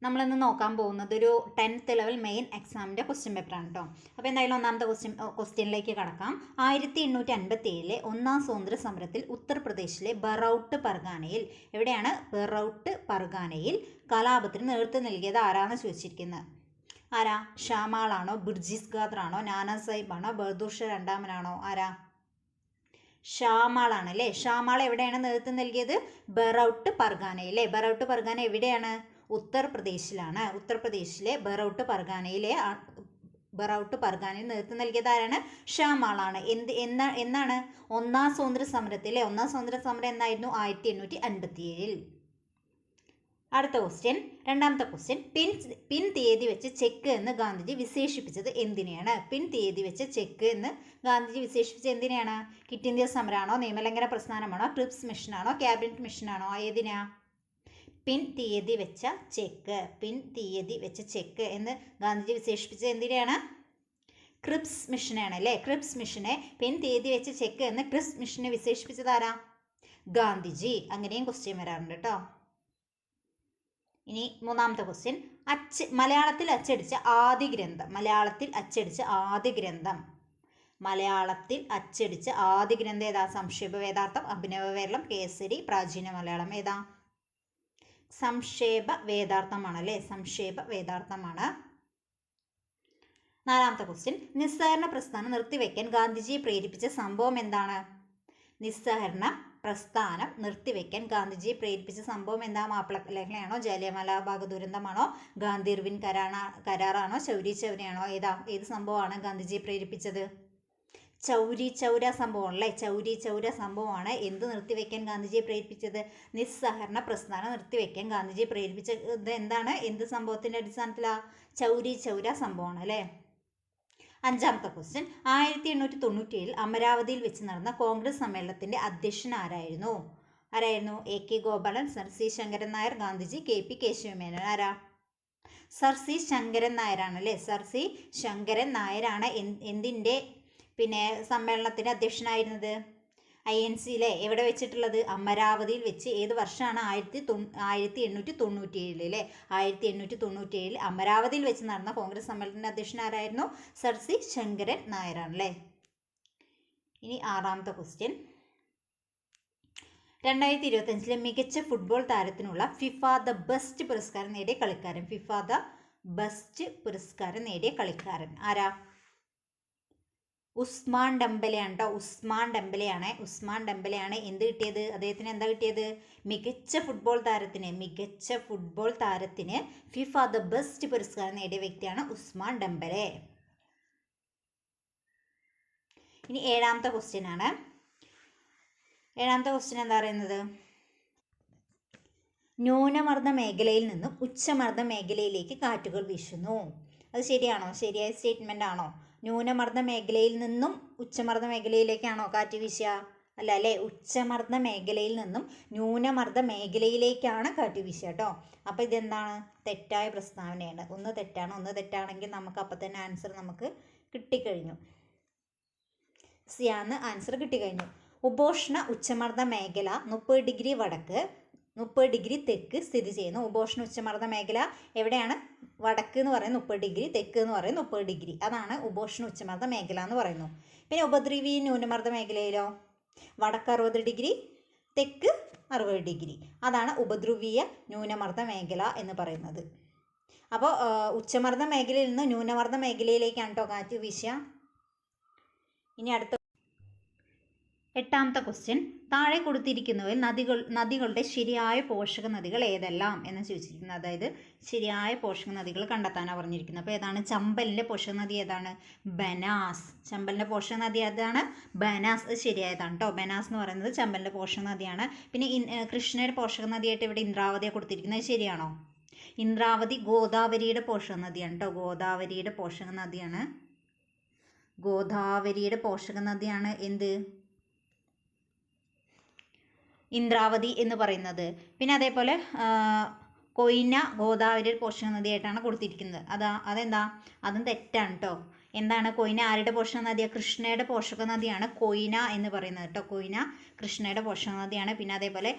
നമ്മളിന്ന് നോക്കാൻ പോകുന്നത് ഒരു 10th ലെവൽ മെയിൻ എക്സാമിൻ്റെ ക്വസ്റ്റ്യൻ പേപ്പറാണ് കേട്ടോ. അപ്പോൾ എന്തായാലും ഒന്നാമത്തെ ക്വസ്റ്റ്യനിലേക്ക് കടക്കാം. 1857 ഒന്നാം സ്വാതന്ത്ര്യ സമരത്തിൽ ഉത്തർപ്രദേശിലെ ബറൌട്ട് പർഗാനയിൽ, എവിടെയാണ് ബറൌട്ട് പർഗാനയിൽ കലാപത്തിന് നേതൃത്വം നൽകിയത് ആരാന്ന് ചോദിച്ചിരിക്കുന്നത്. ആരാ? ഷാമാളാണോ, ബിർജിസ് ഖാദറാണോ, നാനാ സാഹിബാണോ, ബഹദൂർ ഷാ രണ്ടാമനാണോ? ആരാ? ഷാമാളാണ് അല്ലേ. ഷാമാൾ എവിടെയാണ് നേതൃത്വം നൽകിയത്? ബറൌട്ട് പർഗാനയിൽ. ബറൌട്ട് പർഗാന എവിടെയാണ്? ഉത്തർപ്രദേശിലാണ്. ഉത്തർപ്രദേശിലെ ബറൌട്ട് പർഗാനയിൽ നേതൃത്വം നൽകിയത് ആരാണ്? ഷാമാളാണ്. എന്നാണ്? ഒന്നാം സ്വാതന്ത്ര്യ സമരത്തിൽ. ഒന്നാം സ്വാതന്ത്ര്യ സമരം എന്നായിരുന്നു? 1857. അടുത്ത ക്വസ്റ്റ്യൻ, രണ്ടാമത്തെ ക്വസ്റ്റ്യൻ. പിൻ തീയതി വെച്ച് ചെക്ക് എന്ന് ഗാന്ധിജി വിശേഷിപ്പിച്ചത് എന്തിനെയാണ്? പിൻ തീയതി വെച്ച് ചെക്ക് എന്ന് ഗാന്ധിജി വിശേഷിപ്പിച്ചത് എന്തിനെയാണ്? ക്വിറ്റ് ഇന്ത്യ സമരമാണോ, നിയമലംഘന പ്രസ്ഥാനമാണോ, ക്രിപ്സ് മിഷനാണോ, ക്യാബിനറ്റ് മിഷനാണോ? ഏതിനാ? പിൻ തീയതി വെച്ച ചെക്ക്. പിൻ തീയതി വെച്ച ചെക്ക് എന്ന് ഗാന്ധിജി വിശേഷിപ്പിച്ചത് എന്തിനെയാണ്? ക്രിപ്സ് മിഷനാണ് അല്ലേ. ക്രിപ്സ് മിഷനെ പിൻ തീയതി വെച്ച ചെക്ക് എന്ന് ക്രിപ്സ് മിഷനെ വിശേഷിപ്പിച്ചത് ആരാ? ഗാന്ധിജി. അങ്ങനെയും ക്വസ്റ്റ്യൻ വരാറുണ്ട് കേട്ടോ. ഇനി മൂന്നാമത്തെ ക്വസ്റ്റ്യൻ, മലയാളത്തിൽ അച്ചടിച്ച ആദ്യ ഗ്രന്ഥം. മലയാളത്തിൽ അച്ചടിച്ച ആദ്യ ഗ്രന്ഥം ഏതാ? സംക്ഷേപ വേദാർത്ഥം, അഭിനവ കേരളം, കേസരി, പ്രാചീന മലയാളം. ഏതാ? സംക്ഷേപ വേദാർത്ഥമാണ് അല്ലേ. സംക്ഷേപ വേദാർത്ഥമാണ്. നാലാമത്തെ ക്വസ്റ്റ്യൻ, നിസ്സഹകരണ പ്രസ്ഥാനം നിർത്തിവെക്കാൻ ഗാന്ധിജിയെ പ്രേരിപ്പിച്ച സംഭവം എന്താണ്? നിസ്സഹകരണ പ്രസ്ഥാനം നിർത്തിവെക്കാൻ ഗാന്ധിജിയെ പ്രേരിപ്പിച്ച സംഭവം എന്താ? മാപ്പിളലഹളയാണോ, ജാലിയൻവാലാ ബാഗ് ദുരന്തമാണോ, ഗാന്ധി ഇർവിൻ കരാറാണോ, ചൗരി ചൗരയാണോ? ഏത് സംഭവമാണ് ഗാന്ധിജിയെ പ്രേരിപ്പിച്ചത്? ചൗരി ചൗര സംഭവം അല്ലേ. ചൗരി ചൗര സംഭവമാണ് എന്ത് നിർത്തിവെക്കാൻ ഗാന്ധിജിയെ പ്രേരിപ്പിച്ചത്? നിസ്സഹകരണ പ്രസ്ഥാനം നിർത്തിവെക്കാൻ ഗാന്ധിജിയെ പ്രേരിപ്പിച്ചത് എന്താണ്? എന്ത് സംഭവത്തിൻ്റെ അടിസ്ഥാനത്തിലാണ്? ചൗരി ചൗര സംഭവമാണ് അല്ലേ. അഞ്ചാമത്തെ ക്വസ്റ്റ്യൻ, 1897 അമരാവതിയിൽ വെച്ച് നടന്ന കോൺഗ്രസ് സമ്മേളനത്തിന്റെ അധ്യക്ഷൻ ആരായിരുന്നു? A K Gopalan, sir C Sankaran Nair, Gandhiji, K P Kesava Menon? ആരാ? സർ സി ശങ്കരൻ നായരാണ് അല്ലേ. സർ സി ശങ്കരൻ നായരാണ് എന്തിൻ്റെ സമ്മേളനത്തിന്റെ അധ്യക്ഷനായിരുന്നത്? INC എവിടെ വെച്ചിട്ടുള്ളത്? അമരാവതിയിൽ വെച്ച്. ഏത് വർഷമാണ്? 1897 അല്ലേ. 1897 അമരാവതിയിൽ വെച്ച് നടന്ന കോൺഗ്രസ് സമ്മേളനത്തിന്റെ അധ്യക്ഷൻ ആരായിരുന്നു? സർ സി ശങ്കരൻ നായരാണ് അല്ലേ. ഇനി ആറാമത്തെ ക്വസ്റ്റ്യൻ, 2025 മികച്ച ഫുട്ബോൾ താരത്തിനുള്ള ഫിഫ ദ ബെസ്റ്റ് പുരസ്കാരം നേടിയ കളിക്കാരൻ. ഫിഫ ദ ബെസ്റ്റ് പുരസ്കാരം നേടിയ കളിക്കാരൻ ആരാ? ഉസ്മാൻ ഡെംബലെയാണ് കേട്ടോ. ഉസ്മാൻ ഡെംബലെയാണ് എന്ത് കിട്ടിയത്? അദ്ദേഹത്തിന് എന്താ കിട്ടിയത്? മികച്ച ഫുട്ബോൾ താരത്തിന് ഫിഫ ദ ബെസ്റ്റ് പുരസ്കാരം നേടിയ വ്യക്തിയാണ് ഉസ്മാൻ ഡെംബലെ. ഇനി ഏഴാമത്തെ ക്വസ്റ്റ്യൻ ആണ്. ഏഴാമത്തെ ക്വസ്റ്റ്യൻ എന്താ പറയുന്നത്? ന്യൂനമർദ്ദ മേഖലയിൽ നിന്നും ഉച്ചമർദ്ദ മേഖലയിലേക്ക് കാറ്റുകൾ വീശുന്നു. അത് ശരിയാണോ? ശരിയായ സ്റ്റേറ്റ്മെന്റ് ആണോ? ന്യൂനമർദ്ദ മേഖലയിൽ നിന്നും ഉച്ചമർദ്ദ മേഖലയിലേക്കാണോ കാറ്റ് വീശുക? അല്ല അല്ലേ. ഉച്ചമർദ്ദ മേഖലയിൽ നിന്നും ന്യൂനമർദ്ദ മേഖലയിലേക്കാണ് കാറ്റ് വീശുക കേട്ടോ. അപ്പോൾ ഇതെന്താണ്? തെറ്റായ പ്രസ്താവനയാണ്. ഒന്ന് തെറ്റാണ്. ഒന്ന് തെറ്റാണെങ്കിൽ നമുക്ക് അപ്പം തന്നെ ആൻസർ നമുക്ക് കിട്ടിക്കഴിഞ്ഞു. സിയാന്ന് ആൻസർ കിട്ടിക്കഴിഞ്ഞു. ഉപോഷ്ണ ഉച്ചമർദ്ദ മേഖല 30 ഡിഗ്രി വടക്ക് 30 ഡിഗ്രി തെക്ക് സ്ഥിതി ചെയ്യുന്നു. ഉപോഷ്ണ ഉച്ചമർദ്ദ മേഖല എവിടെയാണ്? വടക്ക് എന്ന് പറയുന്നത് 30 ഡിഗ്രി, തെക്ക് എന്ന് പറയുന്നത് 30 ഡിഗ്രി. അതാണ് ഉപോഷ്ണ ഉച്ചമർദ്ദ മേഖല എന്ന് പറയുന്നു. പിന്നെ ഉപദ്രവീയ ന്യൂനമർദ്ദ മേഖലയിലോ? വടക്ക് 60 ഡിഗ്രി, തെക്ക് 60 ഡിഗ്രി. അതാണ് ഉപദ്രവീയ ന്യൂനമർദ്ദ മേഖല എന്ന് പറയുന്നത്. അപ്പോൾ ഉച്ചമർദ്ദ മേഖലയിൽ നിന്ന് ന്യൂനമർദ്ദ മേഖലയിലേക്കാണ് കേട്ടോ കാറ്റ് വീശുക. ഇനി അടുത്ത എട്ടാമത്തെ ക്വസ്റ്റ്യൻ, താഴെ കൊടുത്തിരിക്കുന്നവയിൽ നദികളുടെ ശരിയായ പോഷക നദികൾ ഏതെല്ലാം എന്ന് ചോദിച്ചിരിക്കുന്നത്. അതായത് ശരിയായ പോഷക നദികൾ കണ്ടെത്താനാണ് പറഞ്ഞിരിക്കുന്നത്. അപ്പോൾ ഏതാണ്? ചമ്പലിൻ്റെ പോഷക നദി ഏതാണ്? ബനാസ്. ചമ്പലിൻ്റെ പോഷക നദി ഏതാണ്? ബനാസ്. അത് ശരിയായതാണ് കേട്ടോ. ബനാസ് എന്ന് പറയുന്നത് ചമ്പലിൻ്റെ പോഷക നദിയാണ്. പിന്നെ കൃഷ്ണയുടെ പോഷക നദിയായിട്ട് ഇവിടെ ഇന്ദ്രാവതിയാണ് കൊടുത്തിരിക്കുന്നത്. ശരിയാണോ? ഇന്ദ്രാവതി ഗോദാവരിയുടെ പോഷക നദിയാണ് കേട്ടോ. ഗോദാവരിയുടെ പോഷക നദിയാണ് എന്ത്? ഇന്ദ്രാവതി എന്ന് പറയുന്നത്. പിന്നെ അതേപോലെ കൊയ്ന ഗോദാവരി പോഷക നദിയായിട്ടാണ് കൊടുത്തിരിക്കുന്നത്. അതെന്താ? അതും തെറ്റാണ് കേട്ടോ. എന്താണ് കൊയ്ന ആരുടെ പോഷക നദിയാണ്? കൃഷ്ണയുടെ പോഷക നദിയാണ് കൊയ്ന എന്ന് പറയുന്നത് കേട്ടോ. കൊയ്ന കൃഷ്ണയുടെ പോഷക നദിയാണ്. പിന്നെ അതേപോലെ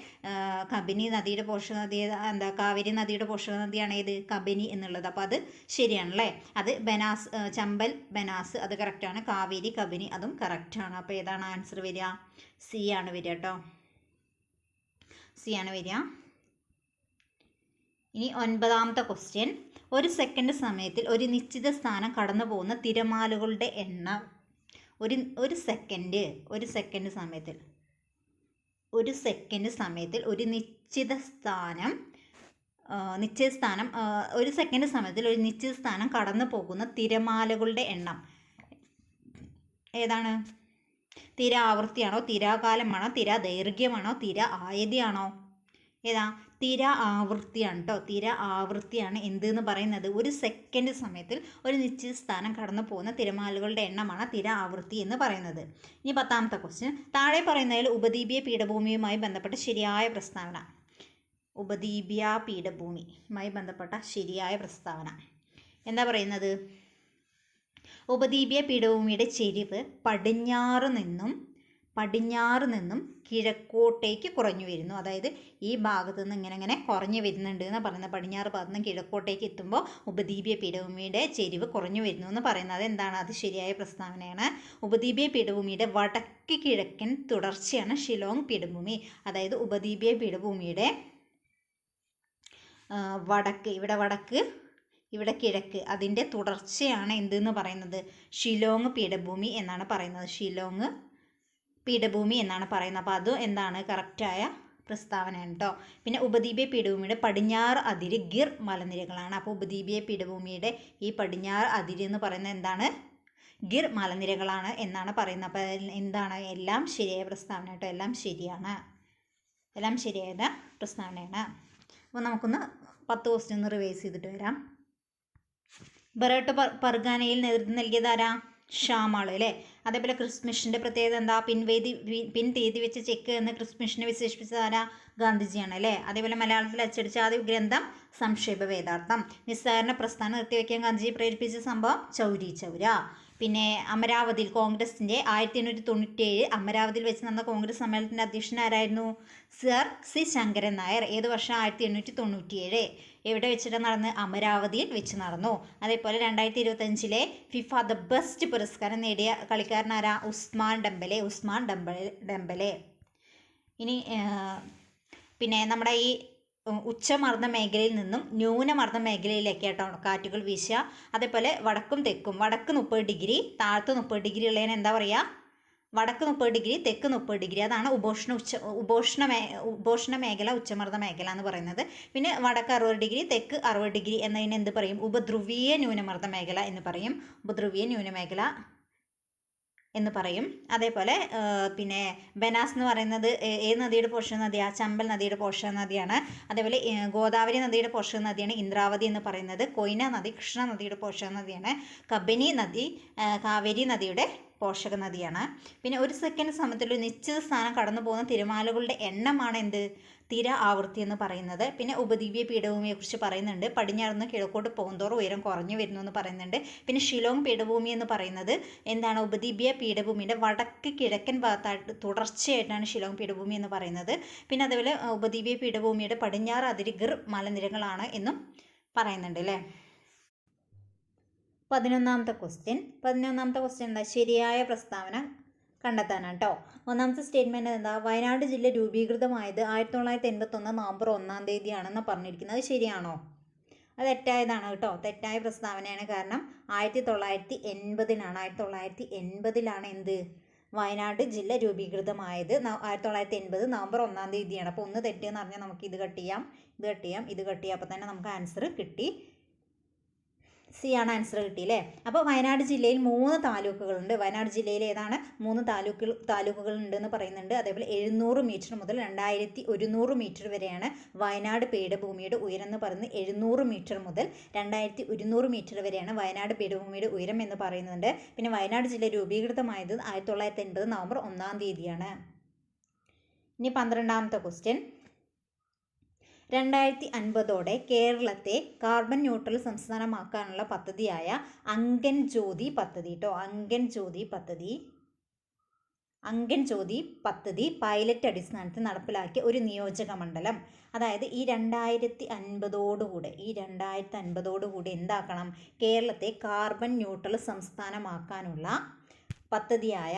കബനി നദിയുടെ പോഷക നദി എന്താ? കാവേരി നദിയുടെ പോഷക നദിയാണ് ഏത്? കബനി എന്നുള്ളത്. അപ്പോൾ അത് ശരിയാണല്ലേ. അത് ബനാസ്, ചമ്പൽ, ബനാസ് അത് കറക്റ്റാണ്. കാവേരി, കബനി അതും കറക്റ്റാണ്. അപ്പോൾ ഏതാണ് ആൻസർ വരിക? സി ആണ് വരിക കേട്ടോ. സി ആണ് വരിക. ഇനി 9ാമത്തെ ക്വസ്റ്റ്യൻ. ഒരു സെക്കൻഡ് സമയത്തിൽ ഒരു നിശ്ചിത സ്ഥാനം കടന്നു പോകുന്ന തിരമാലകളുടെ എണ്ണം. ഒരു സെക്കൻഡ് സമയത്തിൽ ഒരു നിശ്ചിത സ്ഥാനം കടന്നു പോകുന്ന തിരമാലകളുടെ എണ്ണം ഏതാണ്? തിര ആവൃത്തിയാണോ, തിരാകാലമാണോ, തിര ദൈർഘ്യമാണോ, തിര ആയതിയാണോ? ഏതാ? തിര ആവൃത്തിയാണ് കേട്ടോ. തിര ആവൃത്തിയാണ് എന്തെന്ന് പറയുന്നത്? ഒരു സെക്കൻഡ് സമയത്തിൽ ഒരു നിശ്ചിത സ്ഥാനം കടന്നു പോകുന്ന തിരമാലകളുടെ എണ്ണമാണ് തിര ആവൃത്തി എന്ന് പറയുന്നത്. ഇനി 10ാമത്തെ ക്വസ്റ്റ്യൻ. താഴെ പറയുന്നതിൽ ഉപദ്വീപീയ പീഠഭൂമിയുമായി ബന്ധപ്പെട്ട ശരിയായ പ്രസ്താവന. ഉപദ്വീപീയ പീഠഭൂമിയുമായി ബന്ധപ്പെട്ട ശരിയായ പ്രസ്താവന എന്താ പറയുന്നത്? ഉപദ്വീപീയ പീഠഭൂമിയുടെ ചെരിവ് പടിഞ്ഞാറ് നിന്നും കിഴക്കോട്ടേക്ക് കുറഞ്ഞു വരുന്നു. അതായത് ഈ ഭാഗത്തു നിന്ന് ഇങ്ങനെ കുറഞ്ഞു വരുന്നുണ്ട് എന്ന് പറയുന്നത്. പടിഞ്ഞാറ് ഭാഗത്ത് നിന്ന് കിഴക്കോട്ടേക്ക് എത്തുമ്പോൾ ഉപദ്വീപീയ പീഠഭൂമിയുടെ ചെരിവ് കുറഞ്ഞു വരുന്നു എന്ന് പറയുന്നത് എന്താണ്? അത് ശരിയായ പ്രസ്താവനയാണ്. ഉപദ്വീപീയ പീഠഭൂമിയുടെ വടക്ക് കിഴക്കൻ തുടർച്ചയാണ് ഷിലോങ് പീഠഭൂമി. അതായത് ഉപദ്വീപീയ പീഠഭൂമിയുടെ വടക്ക് ഇവിടെ കിഴക്ക് അതിൻ്റെ തുടർച്ചയാണ് എന്തെന്ന് പറയുന്നത്? ഷിലോങ് പീഠഭൂമി എന്നാണ് പറയുന്നത്. ഷിലോങ് പീഠഭൂമി എന്നാണ് പറയുന്നത്. അപ്പോൾ അത് എന്താണ്? കറക്റ്റായ പ്രസ്താവനയാണ് കേട്ടോ. പിന്നെ ഉപദ്വീപീയ പീഠഭൂമിയുടെ പടിഞ്ഞാറ് അതിര് ഗിർ മലനിരകളാണ്. അപ്പോൾ ഉപദ്വീപീയ പീഠഭൂമിയുടെ ഈ പടിഞ്ഞാറ് അതിര് എന്ന് പറയുന്നത് എന്താണ്? ഗിർ മലനിരകളാണ് എന്നാണ് പറയുന്നത്. അപ്പോൾ എന്താണ്? എല്ലാം ശരിയായ പ്രസ്താവന കേട്ടോ. എല്ലാം ശരിയായ പ്രസ്താവനയാണ്. അപ്പോൾ നമുക്കൊന്ന് 10 ക്വസ്റ്റ്യൻ ഒന്ന് റിവൈസ് ചെയ്തിട്ട് വരാം. ബറോട്ട പർഗാനയിൽ നേതൃത്വം നൽകിയതാരാ? ഷാമാള് അല്ലേ. അതേപോലെ ക്രിസ് മിഷൻ്റെ പ്രത്യേകത എന്താ? പിൻ തീയതി വെച്ച ചെക്ക് എന്ന് ക്രിസ് മിഷനെ വിശേഷിപ്പിച്ചതാരാ? ഗാന്ധിജിയാണ് അല്ലേ. അതേപോലെ മലയാളത്തിൽ അച്ചടിച്ച ആദ്യ ഗ്രന്ഥം സംക്ഷേപ വേദാർത്ഥം. നിസ്സാരണ പ്രസ്ഥാനം നിർത്തിവെക്കാൻ ഗാന്ധിജി പ്രേരിപ്പിച്ച സംഭവം ചൗരി ചൗര. പിന്നെ അമരാവതിയിൽ കോൺഗ്രസിൻ്റെ 1897 അമരാവതിയിൽ വെച്ച് നടന്ന കോൺഗ്രസ് സമ്മേളനത്തിൻ്റെ അധ്യക്ഷൻ ആരായിരുന്നു? Sir C Sankaran Nair. ഏത് വർഷം? 1897. എവിടെ വെച്ചിട്ട് നടന്ന്? അമരാവതിയിൽ വെച്ച് നടന്നു. അതേപോലെ 2025 ഫിഫ ദ ബെസ്റ്റ് പുരസ്കാരം നേടിയ കളിക്കാരനാരാ? ഉസ്മാൻ ഡെമ്പലെ. ഇനി പിന്നെ നമ്മുടെ ഈ ഉച്ചമർദ്ദ മേഖലയിൽ നിന്നും ന്യൂനമർദ്ദ മേഖലയിലേക്കായിട്ടാണ് കാറ്റുകൾ വീശുക. അതേപോലെ വടക്കും തെക്കും, വടക്ക് 30 ഡിഗ്രി, താഴത്ത് 30 ഡിഗ്രി ഉള്ളതിന് എന്താ പറയുക? വടക്ക് 30 ഡിഗ്രി, തെക്ക് 30 ഡിഗ്രി. അതാണ് ഉപോഷ്ണ മേഖല, ഉച്ചമർദ്ദ മേഖല എന്ന് പറയുന്നത്. പിന്നെ വടക്ക് 60 ഡിഗ്രി, തെക്ക് 60 ഡിഗ്രി എന്നതിന് എന്ത് പറയും? ഉപധ്രുവീയ ന്യൂനമർദ്ദ മേഖല എന്ന് പറയും. ഉപധ്രുവീയ ന്യൂനമേഖല എന്ന് പറയും. അതേപോലെ പിന്നെ ബനാസ് എന്ന് പറയുന്നത് ഏത് നദിയുടെ പോഷക നദിയാണ്? ചമ്പൽ നദിയുടെ പോഷക നദിയാണ്. അതേപോലെ ഗോദാവരി നദിയുടെ പോഷക നദിയാണ് ഇന്ദ്രാവതി എന്ന് പറയുന്നത്. കൊയ്ന നദി കൃഷ്ണ നദിയുടെ പോഷക നദിയാണ്. കബനി നദി കാവേരി നദിയുടെ പോഷക നദിയാണ്. പിന്നെ ഒരു സെക്കൻഡ് സമയത്തിൽ ഒരു നിശ്ചിത സ്ഥാനം കടന്നു പോകുന്ന തിരമാലകളുടെ എണ്ണമാണ് എന്ത്? തിര ആവൃത്തി എന്ന് പറയുന്നത്. പിന്നെ ഉപദ്വീപീയ പീഠഭൂമിയെക്കുറിച്ച് പറയുന്നുണ്ട്. പടിഞ്ഞാറുനിന്ന് കിഴക്കോട്ട് പോകുന്തോറും ഉയരം കുറഞ്ഞു വരുന്നു എന്ന് പറയുന്നുണ്ട്. പിന്നെ ഷിലോങ് പീഠഭൂമി എന്ന് പറയുന്നത് എന്താണ്? ഉപദ്വീപീയ പീഠഭൂമിയുടെ വടക്ക് കിഴക്കൻ ഭാഗത്തായിട്ട് തുടർച്ചയായിട്ടാണ് ഷിലോങ് പീഠഭൂമി എന്ന് പറയുന്നത്. പിന്നെ അതേപോലെ ഉപദ്വീപീയ പീഠഭൂമിയുടെ പടിഞ്ഞാറ് അതിര് ഗിർ മലനിരകളാണ് എന്നും പറയുന്നുണ്ട് അല്ലേ. 11ാമത്തെ ക്വസ്റ്റ്യൻ എന്താ? ശരിയായ പ്രസ്താവന കണ്ടെത്താനാണ് കേട്ടോ. ഒന്നാമത്തെ സ്റ്റേറ്റ്മെൻറ്റ് എന്താ? വയനാട് ജില്ല രൂപീകൃതമായത് 1981 നവംബർ 1-ാം തീയതിയാണെന്ന് പറഞ്ഞിരിക്കുന്നത്. അത് ശരിയാണോ? അത് തെറ്റായതാണ് കേട്ടോ. തെറ്റായ പ്രസ്താവനയാണ്. കാരണം 1980-ലാണ്. 1980-ലാണ് എന്ത്? വയനാട് ജില്ല രൂപീകൃതമായത് 1980 നവംബർ 1-ാം തീയതിയാണ്. അപ്പോൾ ഒന്ന് തെറ്റെന്ന് പറഞ്ഞാൽ നമുക്ക് ഇത് കട്ട് ചെയ്യാം. അപ്പോൾ തന്നെ നമുക്ക് ആൻസർ കിട്ടി. സി ആണ് ആൻസർ കിട്ടിയില്ലേ. അപ്പോൾ വയനാട് ജില്ലയിൽ 3 താലൂക്കുകളുണ്ട്. വയനാട് ജില്ലയിൽ ഏതാണ്? 3 താലൂക്കുകൾ ഉണ്ടെന്ന് പറയുന്നുണ്ട്. അതേപോലെ 700 മീറ്റർ മുതൽ 2100 മീറ്റർ വരെയാണ് വയനാട് പീഠഭൂമിയുടെ ഉയരം എന്ന് പറയുന്നത്. 700 മീറ്റർ മുതൽ 2100 മീറ്റർ വരെയാണ് വയനാട് പീഠഭൂമിയുടെ ഉയരം എന്ന് പറയുന്നുണ്ട്. പിന്നെ വയനാട് ജില്ല രൂപീകൃതമായത് 1980 നവംബർ 1-ാം തീയതിയാണ്. ഇനി 12ാമത്തെ ക്വസ്റ്റ്യൻ. 2050 കേരളത്തെ കാർബൺ ന്യൂട്രൽ സംസ്ഥാനമാക്കാനുള്ള പദ്ധതിയായ അങ്കൻ ജ്യോതി പദ്ധതി കേട്ടോ, അങ്കൻ ജ്യോതി പദ്ധതി പൈലറ്റ് അടിസ്ഥാനത്തിൽ നടപ്പിലാക്കിയ ഒരു നിയോജക മണ്ഡലം. അതായത് ഈ 2050 എന്താക്കണം, കേരളത്തെ കാർബൺ ന്യൂട്രൽ സംസ്ഥാനമാക്കാനുള്ള പദ്ധതിയായ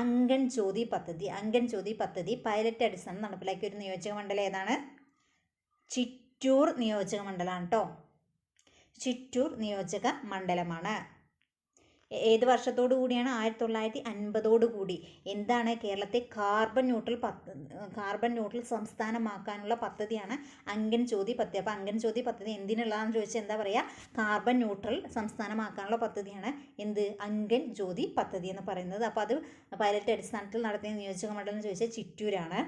അങ്കൻ ജ്യോതി പദ്ധതി പൈലറ്റ് അടിസ്ഥാനം നടപ്പിലാക്കിയ ഒരു നിയോജക മണ്ഡലം ഏതാണ്? ചിറ്റൂർ നിയോജക മണ്ഡലമാണ് കേട്ടോ, ചിറ്റൂർ നിയോജക മണ്ഡലമാണ്. ഏത് വർഷത്തോടു കൂടിയാണ്? 1950 കൂടി എന്താണ്, കേരളത്തെ കാർബൺ ന്യൂട്രൽ സംസ്ഥാനമാക്കാനുള്ള പദ്ധതിയാണ് അങ്കൻ ജ്യോതി പദ്ധതി. അപ്പോൾ അങ്കൻ ജ്യോതി പദ്ധതി എന്തിനുള്ളതാണെന്ന് ചോദിച്ചാൽ എന്താ പറയുക, കാർബൺ ന്യൂട്രൽ സംസ്ഥാനമാക്കാനുള്ള പദ്ധതിയാണ് എന്ത്, അങ്കൻ ജ്യോതി പദ്ധതി എന്ന് പറയുന്നത്. അപ്പോൾ അത് പൈലറ്റ് അടിസ്ഥാനത്തിൽ നടത്തിയ നിയോജക മണ്ഡലം എന്ന് ചോദിച്ചാൽ ചിറ്റൂരാണ്.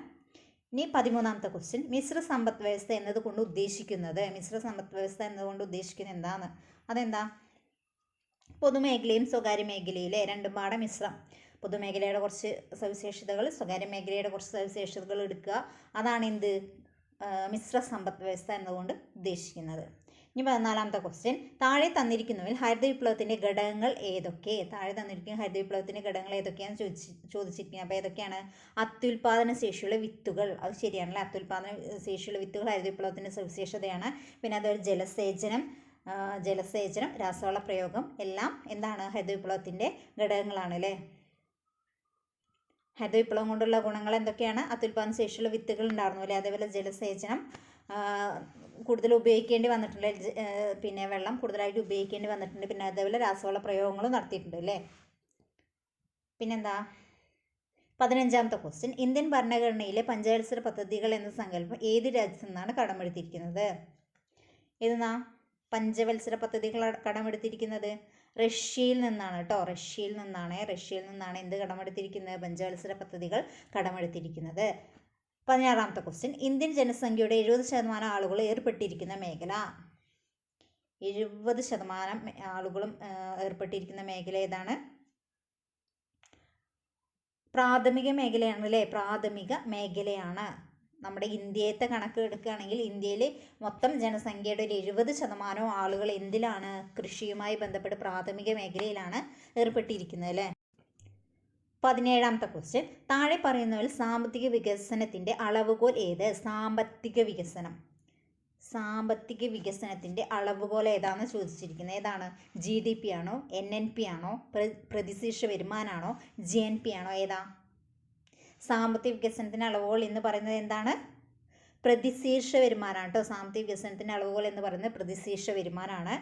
ഇനി 13ാമത്തെ ക്വസ്റ്റ്യൻ, മിശ്ര സമ്പദ് വ്യവസ്ഥ എന്നതുകൊണ്ട് ഉദ്ദേശിക്കുന്നത് എന്താണ്? അതെന്താ? പൊതുമേഖലയും സ്വകാര്യ മേഖലയിലെ രണ്ടും പാടെ മിശ്രം. പൊതുമേഖലയുടെ കുറച്ച് സവിശേഷതകൾ, സ്വകാര്യ മേഖലയുടെ കുറച്ച് സവിശേഷതകൾ എടുക്കുക, അതാണ് എന്ത്, മിശ്ര സമ്പദ് വ്യവസ്ഥ എന്നതുകൊണ്ട് ഉദ്ദേശിക്കുന്നത്. ഇനി 14ാമത്തെ ക്വസ്റ്റ്യൻ, താഴെ തന്നിരിക്കുന്നവയിൽ ഹരിത വിപ്ലവത്തിൻ്റെ ഘടകങ്ങൾ ഏതൊക്കെ? ഏതൊക്കെയാണെന്ന് ചോദിച്ചിരിക്കുന്നത്. അപ്പോൾ ഏതൊക്കെയാണ്? അത്യുൽപാദന ശേഷിയുള്ള വിത്തുകൾ, അത് ശരിയാണല്ലേ, അത്യുൽപാദന ശേഷിയുള്ള വിത്തുകൾ ഹരിത വിപ്ലവത്തിൻ്റെ സവിശേഷതയാണ്. പിന്നെ അതുപോലെ ജലസേചനം, രാസവള പ്രയോഗം എല്ലാം എന്താണ്, ഹരിത വിപ്ലവത്തിൻ്റെ ഘടകങ്ങളാണ് അല്ലേ. ഹരിത വിപ്ലവം കൊണ്ടുള്ള ഗുണങ്ങൾ എന്തൊക്കെയാണ്? അത്യുൽപാദന ശേഷിയുള്ള വിത്തുകൾ ഉണ്ടായിരുന്നു അല്ലേ, അതേപോലെ ജലസേചനം കൂടുതൽ ഉപയോഗിക്കേണ്ടി വന്നിട്ടുണ്ട്, പിന്നെ വെള്ളം കൂടുതലായിട്ട് ഉപയോഗിക്കേണ്ടി വന്നിട്ടുണ്ട്, പിന്നെ അതേപോലെ രാസവള പ്രയോഗങ്ങളും നടത്തിയിട്ടുണ്ട് അല്ലേ. പിന്നെന്താ 15ാമത്തെ ക്വസ്റ്റ്യൻ, ഇന്ത്യൻ ഭരണഘടനയിലെ പഞ്ചവത്സര പദ്ധതികൾ എന്ന സങ്കല്പം ഏത് രാജ്യത്തു നിന്നാണ് കടമെടുത്തിരിക്കുന്നത്? ഏതെന്നാ പഞ്ചവത്സര പദ്ധതികൾ കടമെടുത്തിരിക്കുന്നത്? റഷ്യയിൽ നിന്നാണ് കേട്ടോ, റഷ്യയിൽ നിന്നാണ് എന്ത് കടമെടുത്തിരിക്കുന്നത്, പഞ്ചവത്സര പദ്ധതികൾ കടമെടുത്തിരിക്കുന്നത്. 16ാമത്തെ ക്വസ്റ്റ്യൻ, ഇന്ത്യൻ ജനസംഖ്യയുടെ 70% ആളുകൾ ഏർപ്പെട്ടിരിക്കുന്ന മേഖല. 70% ആളുകളും ഏർപ്പെട്ടിരിക്കുന്ന മേഖല ഏതാണ്? പ്രാഥമിക മേഖലയാണ് അല്ലേ, പ്രാഥമിക മേഖലയാണ്. നമ്മുടെ ഇന്ത്യത്തെ കണക്ക് എടുക്കുകയാണെങ്കിൽ ഇന്ത്യയിൽ മൊത്തം ജനസംഖ്യയുടെ ഒരു 70% ആളുകൾ എന്തിലാണ്, കൃഷിയുമായി ബന്ധപ്പെട്ട് പ്രാഥമിക മേഖലയിലാണ് ഏർപ്പെട്ടിരിക്കുന്നത് അല്ലേ. 17ാമത്തെ ക്വസ്റ്റ്യൻ, താഴെ പറയുന്നതിൽ സാമ്പത്തിക വികസനത്തിൻ്റെ അളവുകോൽ ഏത്? സാമ്പത്തിക വികസനത്തിൻ്റെ അളവുകോൽ ഏതാണെന്ന് ചോദിച്ചിരിക്കുന്നത്. ഏതാണ്? GDP ആണോ, NNP ആണോ, പ്രതിശീർഷ വരുമാനമാണോ, GNP ആണോ, ഏതാ? സാമ്പത്തിക വികസനത്തിൻ്റെ അളവുകോൽ എന്ന് പറയുന്നത് എന്താണ്? പ്രതിശീർഷ വരുമാനമാണ് കേട്ടോ. സാമ്പത്തിക വികസനത്തിൻ്റെ അളവുകോൽ എന്ന് പറയുന്നത് പ്രതിശീർഷ വരുമാനമാണ്.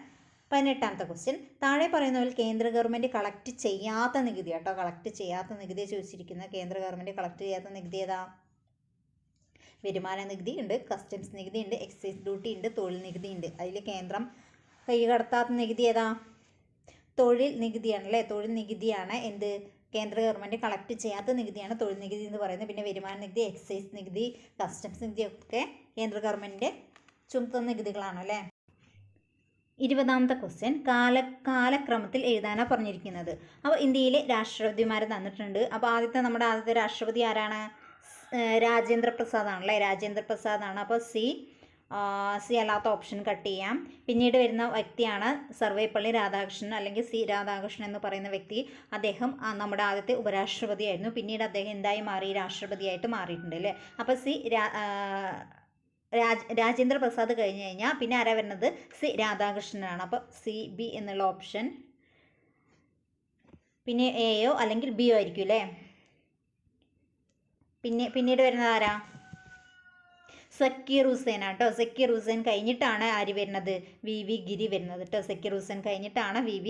18ാമത്തെ ക്വസ്റ്റ്യൻ, താഴെ പറയുന്നതിൽ കേന്ദ്ര ഗവൺമെൻറ് കളക്ട് ചെയ്യാത്ത നികുതി കേട്ടോ, ചോദിച്ചിരിക്കുന്നത്. കേന്ദ്ര ഗവൺമെൻറ് കളക്ട് ചെയ്യാത്ത നികുതി ഏതാ? വരുമാന നികുതി ഉണ്ട്, കസ്റ്റംസ് നികുതി ഉണ്ട്, എക്സൈസ് ഡ്യൂട്ടി ഉണ്ട്, തൊഴിൽ നികുതി ഉണ്ട്. അതിൽ കേന്ദ്രം കൈകടത്താത്ത നികുതി ഏതാ? തൊഴിൽ നികുതിയാണല്ലേ. തൊഴിൽ നികുതിയാണ് എന്ത്, കേന്ദ്ര ഗവൺമെൻറ് കളക്ട് ചെയ്യാത്ത നികുതിയാണ് തൊഴിൽ നികുതി എന്ന് പറയുന്നത്. പിന്നെ വരുമാന നികുതി, എക്സൈസ് നികുതി, കസ്റ്റംസ് നികുതിയൊക്കെ കേന്ദ്ര ഗവൺമെൻറ് ചുമത്തുന്ന നികുതികളാണ് അല്ലേ. 20ാമത്തെ ക്വസ്റ്റ്യൻ, കാലക്രമത്തിൽ എഴുതാനാണ് പറഞ്ഞിരിക്കുന്നത്. അപ്പോൾ ഇന്ത്യയിലെ രാഷ്ട്രപതിമാരെ തന്നിട്ടുണ്ട്. അപ്പോൾ നമ്മുടെ ആദ്യത്തെ രാഷ്ട്രപതി ആരാണ്? രാജേന്ദ്ര പ്രസാദ് ആണല്ലേ, അപ്പോൾ സി അല്ലാത്ത ഓപ്ഷൻ കട്ട് ചെയ്യാം. പിന്നീട് വരുന്ന വ്യക്തിയാണ് സർവേപ്പള്ളി രാധാകൃഷ്ണൻ, അല്ലെങ്കിൽ സി രാധാകൃഷ്ണൻ എന്ന് പറയുന്ന വ്യക്തി. അദ്ദേഹം നമ്മുടെ ആദ്യത്തെ ഉപരാഷ്ട്രപതിയായിരുന്നു. പിന്നീട് അദ്ദേഹം എന്തായി മാറി? രാഷ്ട്രപതിയായിട്ട് മാറിയിട്ടുണ്ട് അല്ലേ. അപ്പോൾ സി രാജേന്ദ്ര പ്രസാദ് കഴിഞ്ഞ് കഴിഞ്ഞാൽ പിന്നെ ആരാ വരുന്നത്? സി രാധാകൃഷ്ണനാണ്. അപ്പോൾ CB എന്നുള്ള ഓപ്ഷൻ, പിന്നെ എയോ അല്ലെങ്കിൽ ബിയോ ആയിരിക്കും അല്ലേ. പിന്നീട് വരുന്നത് ആരാ? സക്കീർ ഹുസൈൻ ആട്ടോ. സക്കീർ ഹുസൈൻ കഴിഞ്ഞിട്ടാണ് ആര് വരുന്നത്? VV ഗിരി വരുന്നത് കേട്ടോ. സക്കീർ ഹുസൈൻ കഴിഞ്ഞിട്ടാണ് VV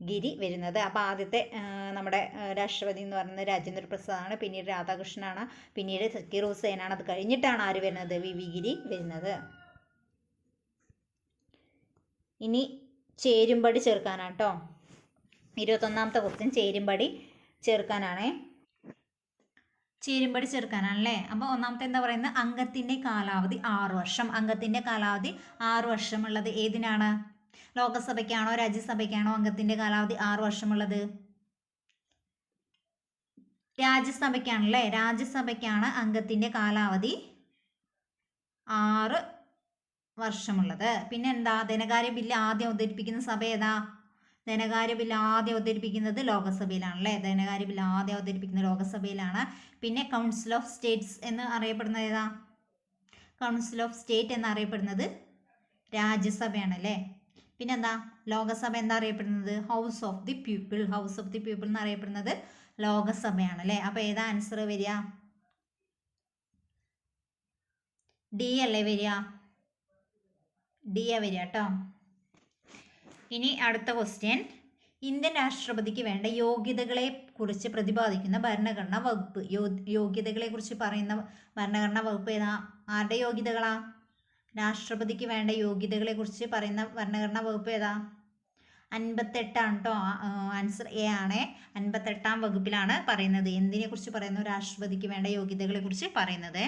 ഗിരി വരുന്നത്. അപ്പോൾ ആദ്യത്തെ നമ്മുടെ രാഷ്ട്രപതി എന്ന് പറയുന്നത് രാജേന്ദ്ര പ്രസാദാണ്, പിന്നീട് രാധാകൃഷ്ണനാണ്, പിന്നീട് സക്കീർ ഹുസൈനാണ്. അത് കഴിഞ്ഞിട്ടാണ് ആര് വരുന്നത്? VV ഗിരി വരുന്നത്. ഇനി ചേരുംപടി ചേർക്കാനാണ് കേട്ടോ. 21ാമത്തെ ക്വസ്റ്റ്യൻ ചേരുംപടി ചേർക്കാനാണേ. ചേരുംപടി ചേർക്കാനാണല്ലേ. അപ്പോൾ ഒന്നാമത്തെ എന്താ പറയുന്നത്? അംഗത്തിൻ്റെ കാലാവധി 6 വർഷം. അംഗത്തിൻ്റെ കാലാവധി 6 വർഷമുള്ളത് ഏതിനാണ്? ലോകസഭയ്ക്കാണോ രാജ്യസഭയ്ക്കാണോ അംഗത്തിൻ്റെ കാലാവധി 6 വർഷമുള്ളത്? രാജ്യസഭയ്ക്കാണല്ലേ, രാജ്യസഭയ്ക്കാണ് അംഗത്തിൻ്റെ കാലാവധി 6 വർഷമുള്ളത്. പിന്നെ എന്താ, ധനകാര്യ ബില്ല് ആദ്യം അവതരിപ്പിക്കുന്ന സഭ ഏതാ? ധനകാര്യ ബില്ല് ആദ്യം അവതരിപ്പിക്കുന്നത് ലോകസഭയിലാണല്ലേ. ധനകാര്യ ബില്ല് ആദ്യം അവതരിപ്പിക്കുന്നത് ലോകസഭയിലാണ്. പിന്നെ കൗൺസിൽ ഓഫ് സ്റ്റേറ്റ്സ് എന്ന് അറിയപ്പെടുന്നത് ഏതാ? കൗൺസിൽ ഓഫ് സ്റ്റേറ്റ് എന്നറിയപ്പെടുന്നത് രാജ്യസഭയാണല്ലേ. പിന്നെന്താ, ലോകസഭ എന്താ അറിയപ്പെടുന്നത്? House of the people. House of the people എന്നറിയപ്പെടുന്നത് ലോകസഭയാണല്ലേ. അപ്പോൾ ഏതാ ആൻസർ വരിക? ഡി അല്ലേ വരിക? ഡി ആ വരിക കേട്ടോ. ഇനി അടുത്ത ക്വസ്റ്റ്യൻ, ഇന്ത്യൻ രാഷ്ട്രപതിക്ക് വേണ്ട യോഗ്യതകളെ കുറിച്ച് പ്രതിപാദിക്കുന്ന ഭരണഘടനാ വകുപ്പ്. യോഗ്യതകളെ കുറിച്ച് പറയുന്ന ഭരണഘടനാ വകുപ്പ് ഏതാ? ആരുടെ യോഗ്യതകളാ? രാഷ്ട്രപതിക്ക് വേണ്ട യോഗ്യതകളെ കുറിച്ച് പറയുന്ന ഭരണഘടനാ വകുപ്പ് ഏതാ? 58 കേട്ടോ. ആൻസർ എ ആണ്. 58 വകുപ്പിലാണ് പറയുന്നത്. എന്തിനെ കുറിച്ച് പറയുന്നു? രാഷ്ട്രപതിക്ക് വേണ്ട യോഗ്യതകളെ കുറിച്ച് പറയുന്നത്.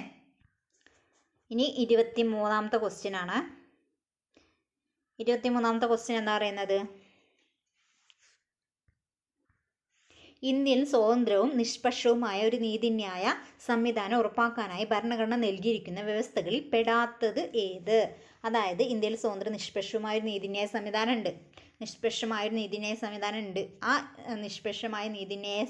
ഇനി 23ാമത്തെ ക്വസ്റ്റ്യൻ ആണ്. 23ാമത്തെ ക്വസ്റ്റ്യൻ എന്താ പറയുന്നത്? ഇന്ത്യയിൽ സ്വതന്ത്രവും നിഷ്പക്ഷവുമായ ഒരു നീതിന്യായ സംവിധാനം ഉറപ്പാക്കാനായി ഭരണഘടന നൽകിയിരിക്കുന്ന വ്യവസ്ഥകളിൽ പെടാത്തത് ഏത്? അതായത് ഇന്ത്യയിൽ സ്വതന്ത്ര നിഷ്പക്ഷമായ ഒരു നീതിന്യായ സംവിധാനം ഉണ്ട്. നിഷ്പക്ഷമായൊരു നീതിന്യായ സംവിധാനം ഉണ്ട്. ആ നിഷ്പക്ഷമായ നീതിന്യായ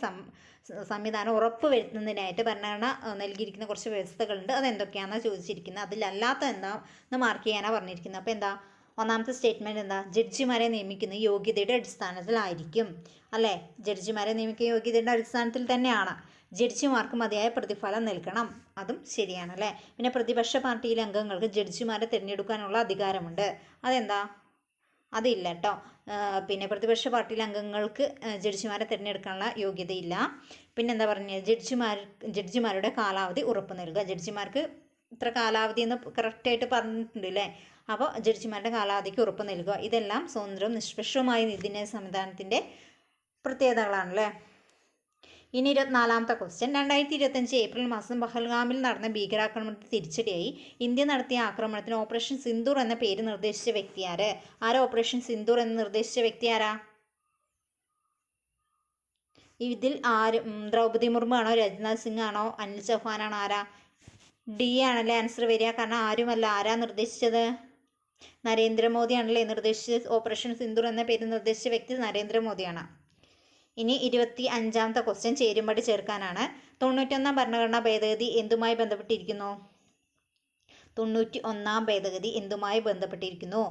സംവിധാനം ഉറപ്പുവരുത്തുന്നതിനായിട്ട് ഭരണഘടന നൽകിയിരിക്കുന്ന കുറച്ച് വ്യവസ്ഥകളുണ്ട്. അതെന്തൊക്കെയാണെന്നാണ് ചോദിച്ചിരിക്കുന്നത്. അതിലല്ലാത്ത എന്താന്ന് മാർക്ക് ചെയ്യാനാണ് പറഞ്ഞിരിക്കുന്നത്. അപ്പോൾ എന്താ, ഒന്നാമത്തെ സ്റ്റേറ്റ്മെൻറ്റ് എന്താ? ജഡ്ജിമാരെ നിയമിക്കുന്ന യോഗ്യതയുടെ അടിസ്ഥാനത്തിലായിരിക്കും അല്ലേ. ജഡ്ജിമാരെ നിയമിക്കുന്ന യോഗ്യതയുടെ അടിസ്ഥാനത്തിൽ തന്നെയാണ്. ജഡ്ജിമാർക്ക് മതിയായ പ്രതിഫലം നൽകണം, അതും ശരിയാണ് അല്ലേ. പിന്നെ പ്രതിപക്ഷ പാർട്ടിയിലെ അംഗങ്ങൾക്ക് ജഡ്ജിമാരെ തിരഞ്ഞെടുക്കാനുള്ള അധികാരമുണ്ട്. അതെന്താ? അതില്ല കേട്ടോ. പിന്നെ പ്രതിപക്ഷ പാർട്ടിയിലെ അംഗങ്ങൾക്ക് ജഡ്ജിമാരെ തിരഞ്ഞെടുക്കാനുള്ള യോഗ്യതയില്ല. പിന്നെന്താ പറഞ്ഞത്? ജഡ്ജിമാരുടെ കാലാവധി ഉറപ്പ് നൽകുക. ജഡ്ജിമാർക്ക് ഇത്ര കാലാവധി എന്ന് കറക്റ്റായിട്ട് പറഞ്ഞിട്ടുണ്ട് അല്ലേ. അപ്പോൾ ജഡ്ജിമാരുടെ കാലാവധിക്ക് ഉറപ്പ് നൽകുക. ഇതെല്ലാം സ്വതന്ത്രവും നിഷ്പക്ഷവുമായ നീതിന്യായ സംവിധാനത്തിൻ്റെ പ്രത്യേകതകളാണല്ലേ. ഇനി 24ാമത്തെ ക്വസ്റ്റ്യൻ, 2025 ഏപ്രിൽ മാസം പഹൽഗാമിൽ നടന്ന ഭീകരാക്രമണത്തിന് തിരിച്ചടിയായി ഇന്ത്യ നടത്തിയ ആക്രമണത്തിന് ഓപ്പറേഷൻ സിന്ദൂർ എന്ന പേര് നിർദ്ദേശിച്ച വ്യക്തി ആര്? ആരാ ഓപ്പറേഷൻ സിന്ദൂർ എന്ന് നിർദ്ദേശിച്ച വ്യക്തി ആരാ? ഇതിൽ ആര്? ദ്രൗപദി മുർമു ആണോ, രാജ്നാഥ് സിംഗ് ആണോ, അനിൽ ചൗഹാൻ ആണോ? ആരാ? ഡി ആണല്ലേ ആൻസർ വരിക. കാരണം ആരുമല്ല. ആരാ നിർദ്ദേശിച്ചത്? നരേന്ദ്രമോദിയാണല്ലേ നിർദ്ദേശിച്ചത്. ഓപ്പറേഷൻ സിന്ദൂർ എന്ന പേര് നിർദ്ദേശിച്ച വ്യക്തി നരേന്ദ്രമോദിയാണ്. ഇനി 25ാമത്തെ ക്വസ്റ്റ്യൻ ചേരുംപടി ചേർക്കാനാണ്. 91ാം ഭരണഘടനാ ഭേദഗതി എന്തുമായി ബന്ധപ്പെട്ടിരിക്കുന്നു? 91ാം ഭേദഗതി എന്തുമായി ബന്ധപ്പെട്ടിരിക്കുന്നു?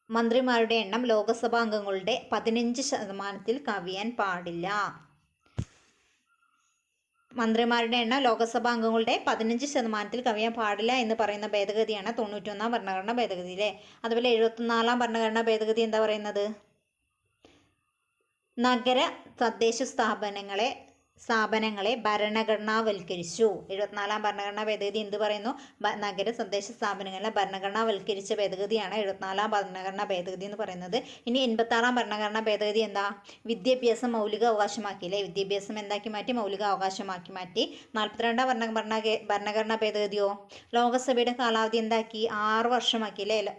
മന്ത്രിമാരുടെ എണ്ണം ലോകസഭാ അംഗങ്ങളുടെ 15% കവിയാൻ പാടില്ല. മന്ത്രിമാരുടെ എണ്ണം ലോകസഭാ അംഗങ്ങളുടെ 15% കവിയാൻ പാടില്ല എന്ന് പറയുന്ന ഭേദഗതിയാണ് 91ാം ഭരണഘടനാ ഭേദഗതിയിലെ. അതുപോലെ 74ാം ഭരണഘടനാ ഭേദഗതി എന്താ പറയുന്നത്? നഗര തദ്ദേശ സ്ഥാപനങ്ങളെ ഭരണഘടനാവൽക്കരിച്ചു. 74ാം ഭരണഘടനാ ഭേദഗതി എന്ത് പറയുന്നു? നഗര തദ്ദേശ സ്ഥാപനങ്ങളെ ഭരണഘടനാവൽക്കരിച്ച ഭേദഗതിയാണ് 74ാം ഭരണഘടനാ ഭേദഗതി എന്ന് പറയുന്നത്. ഇനി 86ാം ഭരണഘടനാ ഭേദഗതി എന്താ? വിദ്യാഭ്യാസം മൗലിക അവകാശമാക്കി അല്ലേ. വിദ്യാഭ്യാസം എന്താക്കി മാറ്റി? മൗലിക അവകാശമാക്കി മാറ്റി. 42ാം ഭരണഘടനാ ഭേദഗതിയോ ലോകസഭയുടെ കാലാവധി എന്താക്കി? 6 വർഷമാക്കി അല്ലേ.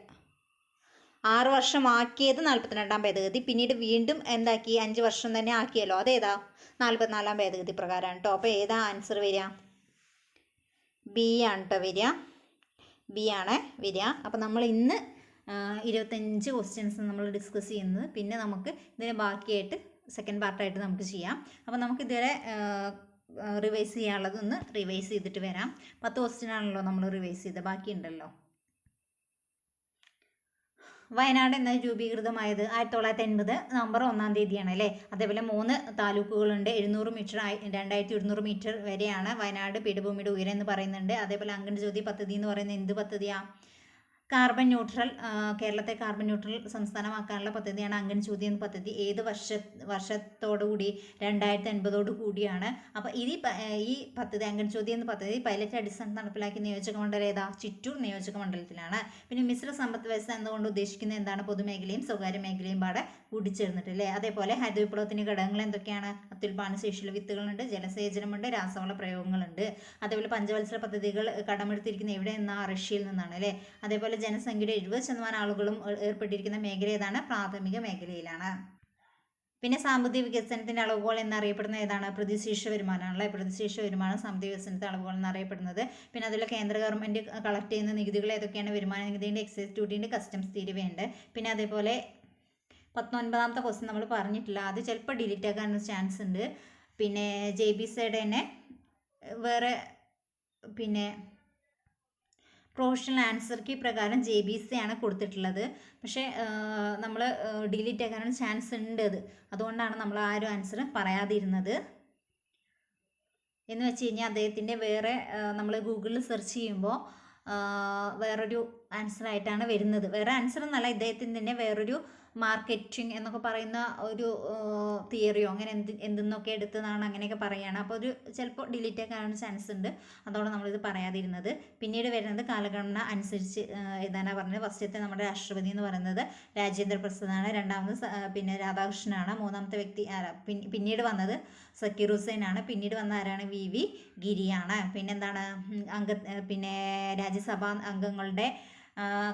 6 വർഷമാക്കിയത് 42ാം ഭേദഗതി. പിന്നീട് വീണ്ടും എന്താക്കി? 5 വർഷം തന്നെ ആക്കിയല്ലോ. അതേതാ? 44ാം ഭേദഗതി പ്രകാരമാണ് കേട്ടോ. അപ്പോൾ ഏതാ ആൻസർ വരിക? ബി ആണ് കേട്ടോ വരിക. ബി ആണ് വരിക. അപ്പോൾ നമ്മൾ ഇന്ന് 25 ക്വസ്റ്റ്യൻസ് നമ്മൾ ഡിസ്കസ് ചെയ്യുന്നത്. പിന്നെ നമുക്ക് ഇതിന് ബാക്കിയായിട്ട് സെക്കൻഡ് പാർട്ടായിട്ട് നമുക്ക് ചെയ്യാം. അപ്പോൾ നമുക്കിതുവരെ റിവൈസ് ചെയ്യാനുള്ളതൊന്ന് റിവൈസ് ചെയ്തിട്ട് വരാം. 10 ക്വസ്റ്റ്യനാണല്ലോ നമ്മൾ റിവൈസ് ചെയ്തത്, ബാക്കിയുണ്ടല്ലോ. വയനാട് എന്നത് രൂപീകൃതമായത് 1980 നവംബർ 1-ാം തീയതിയാണ് അല്ലേ. അതേപോലെ 3 താലൂക്കുകളുണ്ട്. 700 മീറ്റർ 2100 മീറ്റർ വരെയാണ് വയനാട് പീഠഭൂമിയുടെ ഉയരം എന്ന് പറയുന്നുണ്ട്. അതേപോലെ അങ്കൺ ജ്യോതി പദ്ധതി എന്ന് പറയുന്നത് എന്ത് പദ്ധതിയാണ്? കാർബൺ ന്യൂട്രൽ, കേരളത്തെ കാർബൺ ന്യൂട്രൽ സംസ്ഥാനമാക്കാനുള്ള പദ്ധതിയാണ് അങ്കൺ ജ്യോതി എന്ന പദ്ധതി. ഏത് വർഷത്തോടുകൂടി? 2050 കൂടിയാണ്. അപ്പോൾ ഈ പദ്ധതി അങ്കൺ ജ്യോതി എന്ന പദ്ധതി പൈലറ്റ് അടിസ്ഥാനത്തിൽ നടപ്പിലാക്കിയ നിയോജക മണ്ഡലം ഏതാ? ചിറ്റൂർ നിയോജക മണ്ഡലത്തിലാണ്. പിന്നെ മിശ്ര സമ്പദ് വ്യവസ്ഥ എന്നുകൊണ്ട് ഉദ്ദേശിക്കുന്നത് എന്താണ്? പൊതുമേഖലയും സ്വകാര്യ മേഖലയും പാടെ കൂടിച്ചേർന്നിട്ടില്ലേ. അതേപോലെ ഹരിത വിപ്ലവത്തിൻ്റെ ഘടകങ്ങൾ എന്തൊക്കെയാണ്? അത്യുൽപാദന ശേഷിയുള്ള വിത്തുകളുണ്ട്, ജലസേചനമുണ്ട്, രാസവള പ്രയോഗങ്ങളുണ്ട്. അതേപോലെ പഞ്ചവത്സര പദ്ധതികൾ കടമെടുത്തിരിക്കുന്ന എവിടെ നിന്നാണ്? റഷ്യയിൽ നിന്നാണ് അല്ലേ. അതേപോലെ ജനസംഖ്യയുടെ 70% ആളുകളും ഏർപ്പെട്ടിരിക്കുന്ന മേഖല ഏതാണ്? പ്രാഥമിക മേഖലയിലാണ്. പിന്നെ സാമ്പത്തിക വികസനത്തിൻ്റെ അളവുകോൽ എന്നറിയപ്പെടുന്ന ഏതാണ്? പ്രതിശീർഷ വരുമാനമാണല്ലേ. പ്രതിശീർഷ വരുമാനം സാമ്പത്തിക വികസനത്തിൻ്റെ അളവുകോൽ എന്നറിയപ്പെടുന്നത്. പിന്നെ അതിൽ കേന്ദ്ര ഗവൺമെൻറ് കളക്ട് ചെയ്യുന്ന നികുതികൾ ഏതൊക്കെയാണ്? വരുമാന നികുതിയുണ്ട്, എക്സൈസ് ഡ്യൂട്ടിയുണ്ട്, കസ്റ്റംസ് തീരുവയുണ്ട്. പിന്നെ അതേപോലെ 19ാമത്തെ ക്വസ്റ്റ്യൻ നമ്മൾ പറഞ്ഞിട്ടില്ല, അത് ചിലപ്പോൾ ഡിലീറ്റ് ആക്കാൻ ചാൻസ് ഉണ്ട്. പിന്നെ JBCയുടെ തന്നെ വേറെ പിന്നെ പ്രൊഫഷണൽ ആൻസർ കീ പ്രകാരം JBC ആണ് കൊടുത്തിട്ടുള്ളത്. പക്ഷേ നമ്മൾ ഡിലീറ്റ് ആക്കാനുള്ള ചാൻസ് ഉണ്ട്. അതുകൊണ്ടാണ് നമ്മൾ ആ ഒരു ആൻസർ പറയാതിരുന്നത്. എന്ന് വെച്ച് കഴിഞ്ഞാൽ അദ്ദേഹത്തിൻ്റെ വേറെ നമ്മൾ ഗൂഗിളിൽ സെർച്ച് ചെയ്യുമ്പോൾ വേറൊരു ആൻസറായിട്ടാണ് വരുന്നത്. വേറെ ആൻസർ എന്നല്ല, ഇദ്ദേഹത്തിൻ്റെ തന്നെ വേറൊരു മാർക്കറ്റിംഗ് എന്നൊക്കെ പറയുന്ന ഒരു തിയറിയോ അങ്ങനെ എന്തെന്നൊക്കെ എടുത്തതാണ് അങ്ങനെയൊക്കെ പറയുകയാണ്. അപ്പോൾ ഒരു ചിലപ്പോൾ ഡിലീറ്റ് ആക്കാനുള്ള ചാൻസ് ഉണ്ട്. അതുകൊണ്ട് നമ്മളിത് പറയാതിരുന്നത്. പിന്നീട് വരുന്നത് കാലഗണന അനുസരിച്ച് എഴുതാനാണ് പറഞ്ഞത്. ഫസ്റ്റത്തെ നമ്മുടെ രാഷ്ട്രപതി എന്ന് പറയുന്നത് രാജേന്ദ്ര പ്രസാദാണ്. രണ്ടാമത് പിന്നെ രാധാകൃഷ്ണനാണ്. മൂന്നാമത്തെ വ്യക്തി പിന്നീട് വന്നത് സക്കീർ ഹുസൈനാണ്. പിന്നീട് വന്ന ആരാണ്? VV ഗിരിയാണ്. പിന്നെന്താണ് പിന്നെ രാജ്യസഭാ അംഗങ്ങളുടെ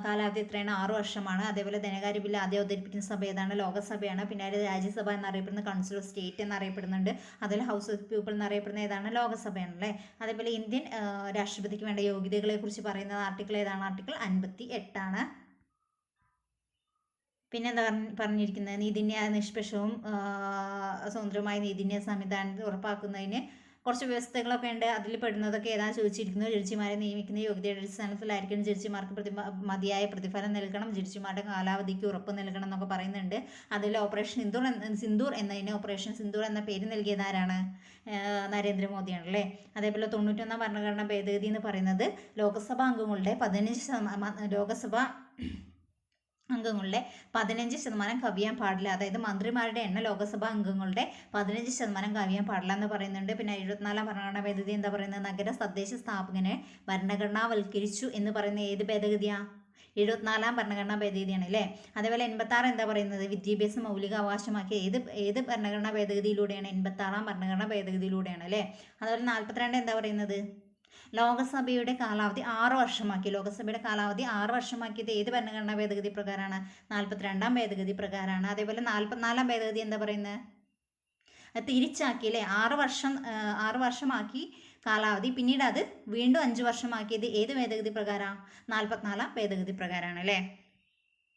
കാലാവധി എത്രയാണ്? 6 വർഷമാണ്. അതേപോലെ ധനകാര്യ ബില്ല് ആദ്യം അവതരിപ്പിക്കുന്ന സഭ ഏതാണ്? ലോകസഭയാണ്. പിന്നെ അതിൽ രാജ്യസഭ എന്നറിയപ്പെടുന്ന കൗൺസിൽ ഓഫ് സ്റ്റേറ്റ് എന്നറിയപ്പെടുന്നുണ്ട്. അതിൽ ഹൗസ് ഓഫ് പീപ്പിൾ എന്നറിയപ്പെടുന്ന ഏതാണ്? ലോകസഭയാണല്ലേ. അതേപോലെ ഇന്ത്യൻ രാഷ്ട്രപതിക്ക് വേണ്ട യോഗ്യതകളെ കുറിച്ച് പറയുന്ന ആർട്ടിക്കിൾ ഏതാണ്? ആർട്ടിക്കിൾ 58 പിന്നെ എന്താ പറഞ്ഞിരിക്കുന്നത്? നീതിന്യായ നിഷ്പക്ഷവും സ്വതന്ത്രമായ നീതിന്യായ സംവിധാനത്തിൽ ഉറപ്പാക്കുന്നതിന് കുറച്ച് വ്യവസ്ഥകളൊക്കെ ഉണ്ട്. അതിൽ പെടുന്നതൊക്കെ ഏതാണ് ചോദിച്ചിരിക്കുന്നത്? ജഡ്ജിമാരെ നിയമിക്കുന്ന യോഗ്യതയുടെ അടിസ്ഥാനത്തിലായിരിക്കും ജഡ്ജിമാർക്ക് മതിയായ പ്രതിഫലം നൽകണം, ജഡ്ജിമാരുടെ കാലാവധിക്ക് ഉറപ്പ് നൽകണം എന്നൊക്കെ പറയുന്നുണ്ട്. അതിൽ ഓപ്പറേഷൻ സിന്ദൂർ എന്നതിന് ഓപ്പറേഷൻ സിന്ദൂർ എന്ന പേര് നൽകിയത് ആരാണ്? നരേന്ദ്രമോദിയാണല്ലേ. അതേപോലെ 91ാം ഭരണഘടനാ ഭേദഗതി എന്ന് പറയുന്നത് ലോകസഭാ അംഗങ്ങളുടെ 15% കവിയാൻ പാടില്ല. അതായത് മന്ത്രിമാരുടെ എണ്ണം ലോകസഭാ അംഗങ്ങളുടെ 15% കവിയാൻ പാടില്ല എന്ന് പറയുന്നുണ്ട്. പിന്നെ 74ാം ഭരണഘടനാ ഭേദഗതി എന്താ പറയുന്നത്? നഗര തദ്ദേശ സ്ഥാപകനെ ഭരണഘടനാവൽക്കരിച്ചു എന്ന് പറയുന്ന ഏത് ഭേദഗതിയാണ്? 74ാം ഭരണഘടനാ ഭേദഗതിയാണ് അല്ലേ. അതേപോലെ 86 എന്താ പറയുന്നത്? വിദ്യാഭ്യാസം മൗലിക അവകാശമാക്കിയ ഏത് ഭരണഘടനാ ഭേദഗതിയിലൂടെയാണ്? 86ാം ഭരണഘടനാ ഭേദഗതിയിലൂടെയാണ് അല്ലേ. അതുപോലെ 42 എന്താ പറയുന്നത്? ലോകസഭയുടെ കാലാവധി 6 വർഷമാക്കി. ലോകസഭയുടെ കാലാവധി 6 വർഷമാക്കിയത് ഏത് ഭരണഘടനാ ഭേദഗതി പ്രകാരമാണ്? 42ാം ഭേദഗതി പ്രകാരമാണ്. അതേപോലെ 44ാം ഭേദഗതി എന്താ പറയുന്നത്? തിരിച്ചാക്കി അല്ലേ. 6 വർഷമാക്കി കാലാവധി. പിന്നീട് അത് വീണ്ടും 5 വർഷമാക്കിയത് ഏത് ഭേദഗതി പ്രകാരമാണ്? 44ാം ഭേദഗതി പ്രകാരമാണ് അല്ലേ.